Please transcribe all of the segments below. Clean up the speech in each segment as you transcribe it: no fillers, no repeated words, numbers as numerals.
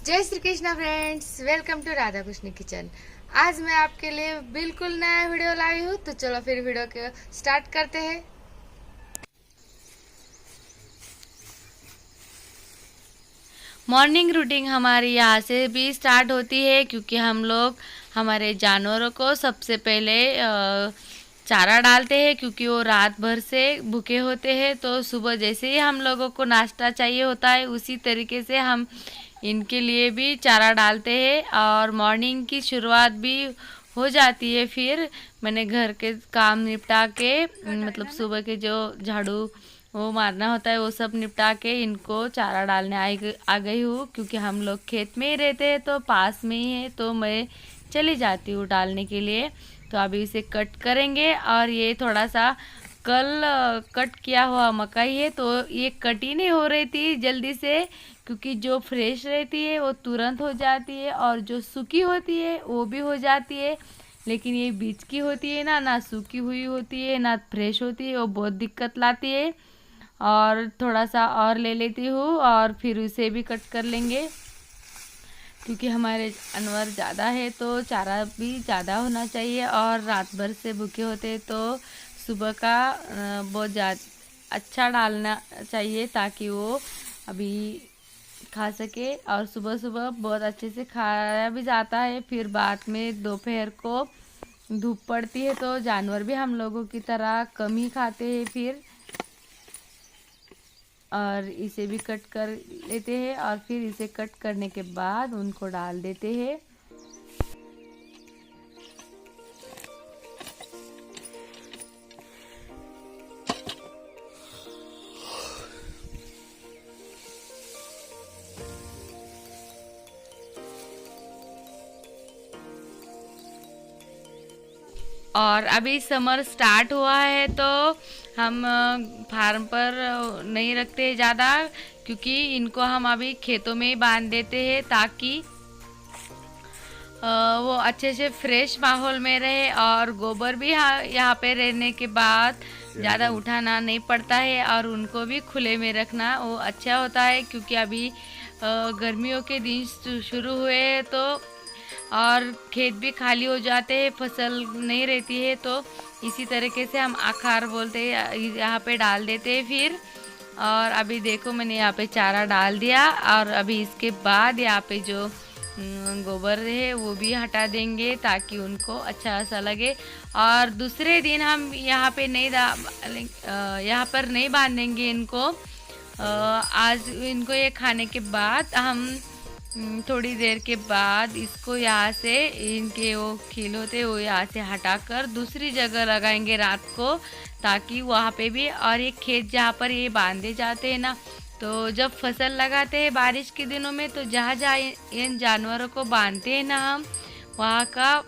जय Shri Krishna friends, welcome to Radha Krishna kitchen. आज मैं आपके लिए बिल्कुल नया वीडियो लाई हूँ, तो चलो फिर वीडियो को स्टार्ट करते हैं। मॉर्निंग रूटीन हमारी यहाँ से भी स्टार्ट होती है, क्योंकि हम लोग हमारे जानवरों को सबसे पहले चारा डालते हैं, क्योंकि वो रात भर से भूखे होते हैं। तो सुबह जैसे ही हम लोगों को नाश्ता चाहिए होता है, उसी तरीके से हम इनके लिए भी चारा डालते हैं और मॉर्निंग की शुरुआत भी हो जाती है। फिर मैंने घर के काम निपटा के मतलब सुबह के जो झाड़ू वो मारना होता है वो सब निपटा के इनको चारा डालने आ गई हूँ, क्योंकि हम लोग खेत में ही रहते हैं तो पास में ही है, तो मैं चली जाती हूँ डालने के लिए। तो अभी इसे कट करेंगे। और ये थोड़ा सा कल कट किया हुआ मकई है, तो ये कट ही नहीं हो रही थी जल्दी से, क्योंकि जो फ्रेश रहती है वो तुरंत हो जाती है और जो सूखी होती है वो भी हो जाती है। लेकिन ये बीच की होती है ना सूखी हुई होती है ना फ्रेश होती है, वो बहुत दिक्कत लाती है। और थोड़ा सा और ले लेती हूँ और फिर उसे भी कट कर लेंगे, क्योंकि हमारे जानवर ज़्यादा है तो चारा भी ज़्यादा होना चाहिए। और रात भर से भूखे होते हैं तो सुबह का बहुत ज़्यादा अच्छा डालना चाहिए, ताकि वो अभी खा सके। और सुबह सुबह बहुत अच्छे से खाया भी जाता है। फिर बाद में दोपहर को धूप पड़ती है तो जानवर भी हम लोगों की तरह कम ही खाते हैं फिर। और इसे भी कट कर लेते हैं और फिर इसे कट करने के बाद उनको डाल देते हैं। और अभी समर स्टार्ट हुआ है तो हम फार्म पर नहीं रखते ज़्यादा, क्योंकि इनको हम अभी खेतों में ही बांध देते हैं, ताकि वो अच्छे से फ्रेश माहौल में रहे। और गोबर भी यहाँ पे रहने के बाद ज़्यादा उठाना नहीं पड़ता है, और उनको भी खुले में रखना वो अच्छा होता है, क्योंकि अभी गर्मियों के दिन शुरू हुए हैं तो और खेत भी खाली हो जाते हैं, फसल नहीं रहती है। तो इसी तरीके से हम आखार बोलते हैं, यहाँ पे डाल देते हैं फिर। और अभी देखो मैंने यहाँ पे चारा डाल दिया, और अभी इसके बाद यहाँ पे जो गोबर है वो भी हटा देंगे, ताकि उनको अच्छा सा लगे। और दूसरे दिन हम यहाँ पे नहीं यहाँ पर नहीं बांधेंगे इनको। आज इनको ये खाने के बाद हम थोड़ी देर के बाद इसको यहाँ से इनके वो खील होते वो यहाँ से हटाकर दूसरी जगह लगाएंगे रात को, ताकि वहाँ पे भी। और ये खेत जहाँ पर ये बांधे जाते हैं ना, तो जब फसल लगाते हैं बारिश के दिनों में, तो जहाँ जहाँ इन जानवरों को बांधते हैं ना हम, वहाँ का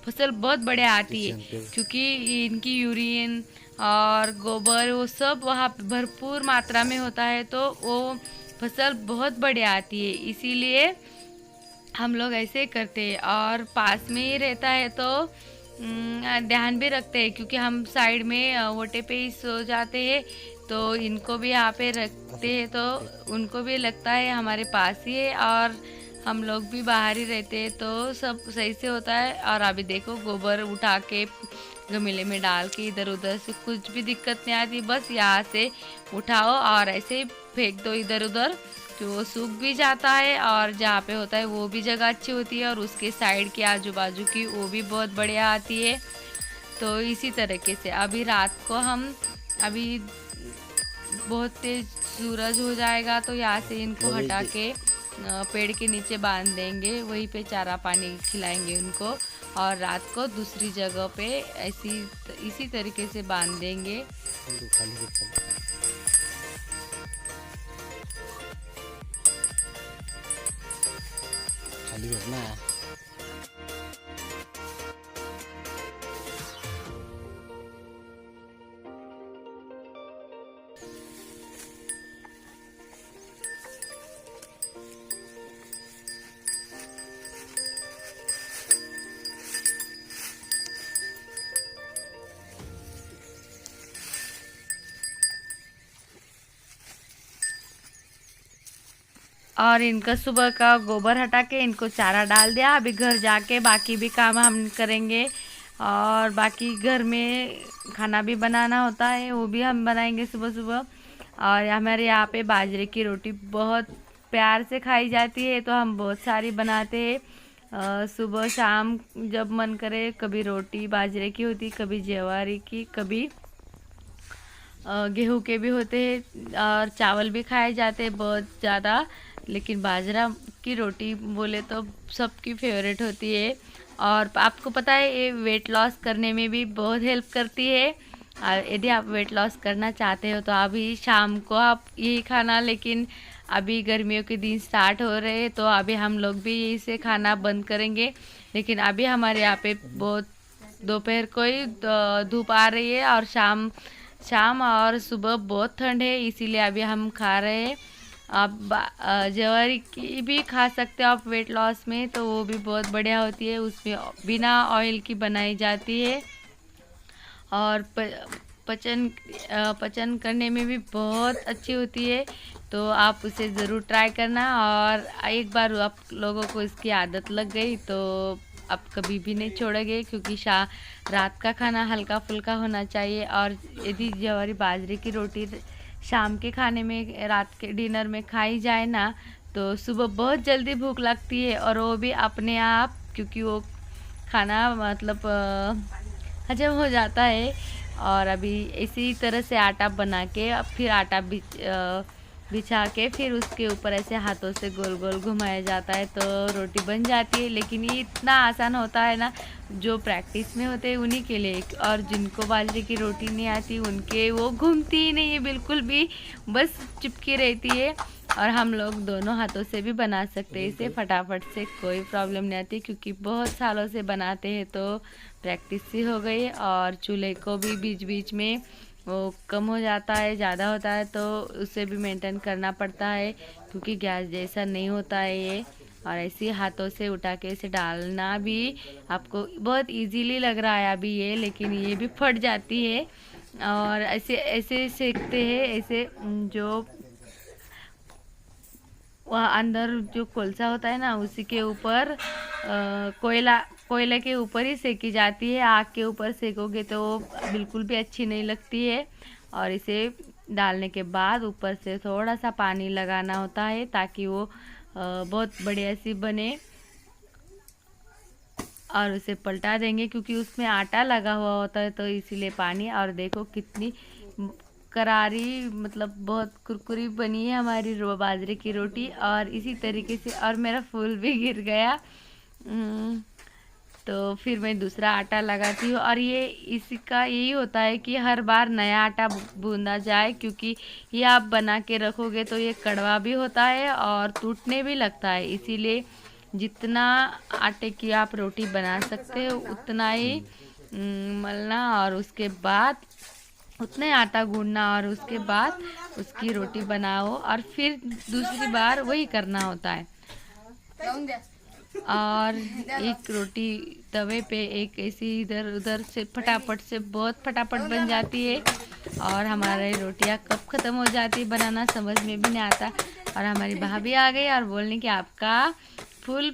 फसल बहुत बढ़िया आती है, क्योंकि इनकी यूरिन और गोबर वो सब वहाँ भरपूर मात्रा में होता है, तो वो फसल बहुत बढ़िया आती है। इसीलिए हम लोग ऐसे करते हैं। और पास में ही रहता है तो ध्यान भी रखते हैं, क्योंकि हम साइड में वोटे पे ही सो जाते हैं, तो इनको भी यहाँ पे रखते हैं, तो उनको भी लगता है हमारे पास ही है। और हम लोग भी बाहर ही रहते हैं, तो सब सही से होता है। और अभी देखो गोबर उठा के गमले में डाल के इधर उधर से कुछ भी दिक्कत नहीं आती, बस यहाँ से उठाओ और ऐसे फेंक दो इधर उधर, तो वो सूख भी जाता है। और जहाँ पे होता है वो भी जगह अच्छी होती है, और उसके साइड की आजू बाजू की वो भी बहुत बढ़िया आती है। तो इसी तरीके से अभी रात को हम अभी बहुत तेज सूरज हो जाएगा, तो यहाँ से इनको हटा के पेड़ के नीचे बांध देंगे, वहीं पे चारा पानी खिलाएंगे उनको। और रात को दूसरी जगह पे इसी तरीके से बांध देंगे। खाली करना है। और इनका सुबह का गोबर हटा के इनको चारा डाल दिया। अभी घर जाके बाकी भी काम हम करेंगे और बाकी घर में खाना भी बनाना होता है, वो भी हम बनाएंगे सुबह सुबह। और हमारे यहाँ पे बाजरे की रोटी बहुत प्यार से खाई जाती है, तो हम बहुत सारी बनाते हैं। सुबह शाम जब मन करे, कभी रोटी बाजरे की होती, कभी ज्वारी की, कभी गेहूं के भी होते हैं और चावल भी खाए जाते हैं बहुत ज़्यादा। लेकिन बाजरा की रोटी बोले तो सबकी फेवरेट होती है। और आपको पता है ये वेट लॉस करने में भी बहुत हेल्प करती है। और यदि आप वेट लॉस करना चाहते हो तो अभी शाम को आप यही खाना, लेकिन अभी गर्मियों के दिन स्टार्ट हो रहे हैं तो अभी हम लोग भी इसे खाना बंद करेंगे। लेकिन अभी हमारे यहाँ पे बहुत दोपहर को ही धूप आ रही है और शाम शाम और सुबह बहुत ठंड है, इसीलिए अभी हम खा रहे हैं। आप ज्वारी की भी खा सकते हो आप वेट लॉस में, तो वो भी बहुत बढ़िया होती है, उसमें बिना ऑयल की बनाई जाती है और पचन करने में भी बहुत अच्छी होती है। तो आप उसे ज़रूर ट्राई करना और एक बार आप लोगों को इसकी आदत लग गई तो आप कभी भी नहीं छोड़ोगे, क्योंकि रात का खाना हल्का फुल्का होना चाहिए। और यदि ज्वारी बाजरे की रोटी शाम के खाने में, रात के डिनर में खाई जाए ना, तो सुबह बहुत जल्दी भूख लगती है और वो भी अपने आप, क्योंकि वो खाना मतलब हजम हो जाता है। और अभी इसी तरह से आटा बना के फिर आटा बिछा के फिर उसके ऊपर ऐसे हाथों से गोल गोल घुमाया जाता है तो रोटी बन जाती है। लेकिन ये इतना आसान होता है ना, जो प्रैक्टिस में होते हैं उन्हीं के लिए। और जिनको बाजरे की रोटी नहीं आती उनके वो घूमती ही नहीं है बिल्कुल भी, बस चिपकी रहती है। और हम लोग दोनों हाथों से भी बना सकते हैं इसे फटाफट से, कोई प्रॉब्लम नहीं आती, क्योंकि बहुत सालों से बनाते हैं तो प्रैक्टिस सी हो गई। और चूल्हे को भी बीच बीच में वो कम हो जाता है, ज़्यादा होता है तो उसे भी मेंटेन करना पड़ता है, क्योंकि गैस जैसा नहीं होता है ये। और ऐसे हाथों से उठा के इसे डालना भी आपको बहुत इजीली लग रहा है अभी ये, लेकिन ये भी फट जाती है। और ऐसे ऐसे सेकते हैं, ऐसे जो वह अंदर जो कोलसा होता है ना, उसी के ऊपर कोयला के ऊपर ही सेकी जाती है। आग के ऊपर सेकोगे तो बिल्कुल भी अच्छी नहीं लगती है। और इसे डालने के बाद ऊपर से थोड़ा सा पानी लगाना होता है ताकि वो बहुत बढ़िया सी बने। और उसे पलटा देंगे क्योंकि उसमें आटा लगा हुआ होता है, तो इसीलिए पानी। और देखो कितनी करारी, मतलब बहुत कुरकुरी बनी है हमारी बाजरे की रोटी। और इसी तरीके से, और मेरा फूल भी गिर गया, तो फिर मैं दूसरा आटा लगाती हूँ। और ये इसका यही होता है कि हर बार नया आटा गूंदा जाए, क्योंकि ये आप बना के रखोगे तो ये कड़वा भी होता है और टूटने भी लगता है। इसीलिए जितना आटे की आप रोटी बना सकते हो उतना ही मलना और उसके बाद उतने आटा गूंदना और उसके बाद उसकी रोटी बनाओ और फिर दूसरी बार वही करना होता है। और एक रोटी तवे पे एक ऐसी इधर उधर से फटाफट से बहुत फटाफट बन जाती है। और हमारी रोटियां कब ख़त्म हो जाती है बनाना समझ में भी नहीं आता। और हमारी भाभी आ गई और बोलने कि आपका फूल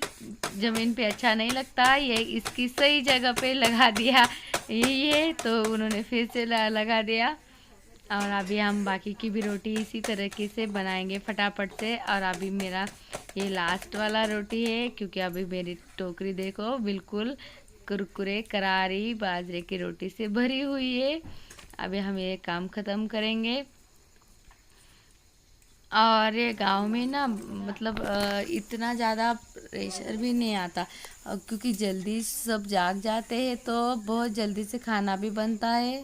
ज़मीन पे अच्छा नहीं लगता, ये इसकी सही जगह पे लगा दिया, यही है। तो उन्होंने फिर से लगा दिया। और अभी हम बाकी की भी रोटी इसी तरीके से बनाएंगे फटाफट से। और अभी मेरा ये लास्ट वाला रोटी है, क्योंकि अभी मेरी टोकरी देखो बिल्कुल कुरकुरे करारी बाजरे की रोटी से भरी हुई है। अभी हम ये काम ख़त्म करेंगे। और ये गांव में ना, मतलब इतना ज़्यादा प्रेशर भी नहीं आता, क्योंकि जल्दी सब जाग जाते हैं तो बहुत जल्दी से खाना भी बनता है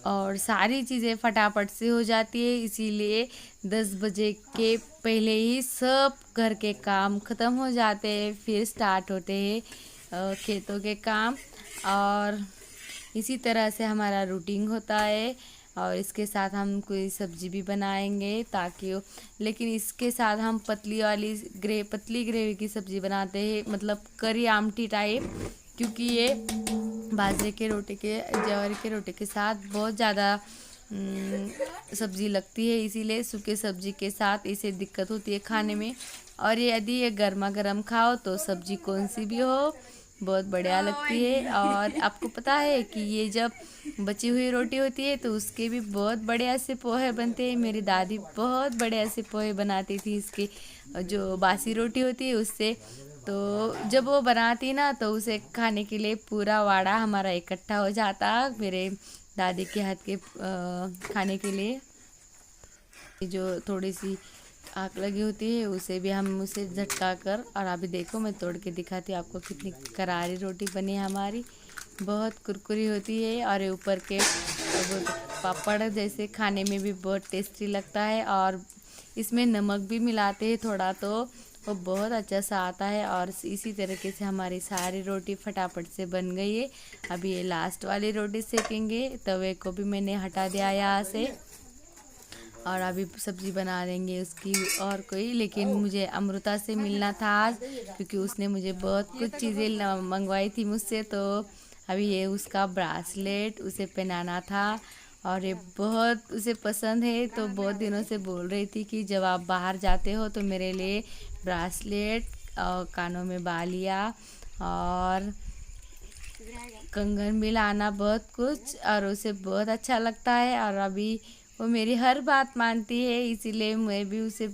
और सारी चीज़ें फटाफट से हो जाती है। इसीलिए 10 बजे के पहले ही सब घर के काम ख़त्म हो जाते हैं, फिर स्टार्ट होते हैं खेतों के काम। और इसी तरह से हमारा रूटीन होता है। और इसके साथ हम कोई सब्ज़ी भी बनाएंगे ताकि लेकिन इसके साथ हम पतली ग्रेवी की सब्ज़ी बनाते हैं, मतलब करी आमटी टाइप, क्योंकि ये बाजरे के रोटी के ज्वार के रोटी के साथ बहुत ज़्यादा सब्जी लगती है, इसीलिए सूखे सब्जी के साथ इसे दिक्कत होती है खाने में। और ये यदि ये गर्मा गर्म खाओ तो सब्जी कौन सी भी हो बहुत बढ़िया लगती है। और आपको पता है कि ये जब बची हुई रोटी होती है तो उसके भी बहुत बढ़िया से पोहे बनते हैं। मेरी दादी बहुत बढ़िया से पोहे बनाती थी इसके, जो बासी रोटी होती है उससे। तो जब वो बनाती ना तो उसे खाने के लिए पूरा वाड़ा हमारा इकट्ठा हो जाता मेरे दादी के हाथ के खाने के लिए। जो थोड़ी सी आग लगी होती है उसे भी हम उसे झटका कर, और अभी देखो मैं तोड़ के दिखाती हूँ आपको कितनी करारी रोटी बनी है हमारी, बहुत कुरकुरी होती है। और ऊपर के वो पापड़ जैसे खाने में भी बहुत टेस्टी लगता है। और इसमें नमक भी मिलाते हैं थोड़ा तो वो बहुत अच्छा सा आता है। और इसी तरीके से हमारी सारी रोटी फटाफट से बन गई है। अभी ये लास्ट वाली रोटी सेकेंगे, तवे को भी मैंने हटा दिया यहाँ से, और अभी सब्जी बना देंगे उसकी और कोई। लेकिन मुझे अमृता से मिलना था आज, क्योंकि उसने मुझे बहुत कुछ चीज़ें मंगवाई थी मुझसे। तो अभी ये उसका ब्रासलेट उसे पहनाना था, और ये बहुत उसे पसंद है। तो बहुत दिनों से बोल रही थी कि जब आप बाहर जाते हो तो मेरे लिए ब्रासलेट और कानों में बालियाँ और कंगन भी लाना, बहुत कुछ। और उसे बहुत अच्छा लगता है, और अभी वो मेरी हर बात मानती है, इसीलिए मैं भी उसे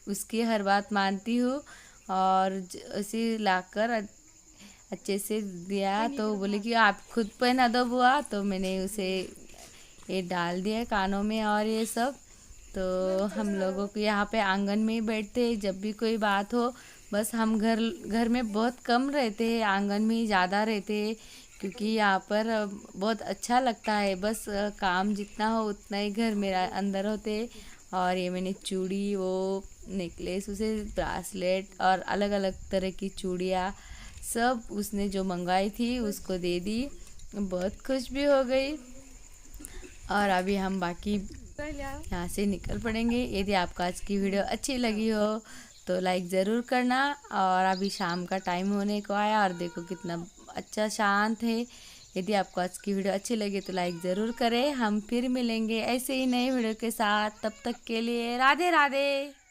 उसकी हर बात मानती हूँ। और उसे लाकर अच्छे से दिया तो बोले कि आप खुद पहना दो बुआ, तो मैंने उसे ये डाल दिया कानों में और ये सब। तो हम लोगों को यहाँ पे आंगन में ही बैठते हैं जब भी कोई बात हो। बस हम घर में बहुत कम रहते हैं, आंगन में ही ज़्यादा रहते हैं, क्योंकि यहाँ पर बहुत अच्छा लगता है। बस काम जितना हो उतना ही घर मेरा अंदर होते। और ये मैंने चूड़ी, वो नेकलेस, उसे ब्रासलेट और अलग अलग तरह की चूड़ियाँ सब उसने जो मंगवाई थी उसको दे दी, बहुत खुश भी हो गई। और अभी हम बाकी यहाँ से निकल पड़ेंगे। यदि आपको आज की वीडियो अच्छी लगी हो तो लाइक ज़रूर करना। और अभी शाम का टाइम होने को आया और देखो कितना अच्छा शांत है। यदि आपको आज की वीडियो अच्छी लगी तो लाइक ज़रूर करें। हम फिर मिलेंगे ऐसे ही नए वीडियो के साथ, तब तक के लिए राधे राधे।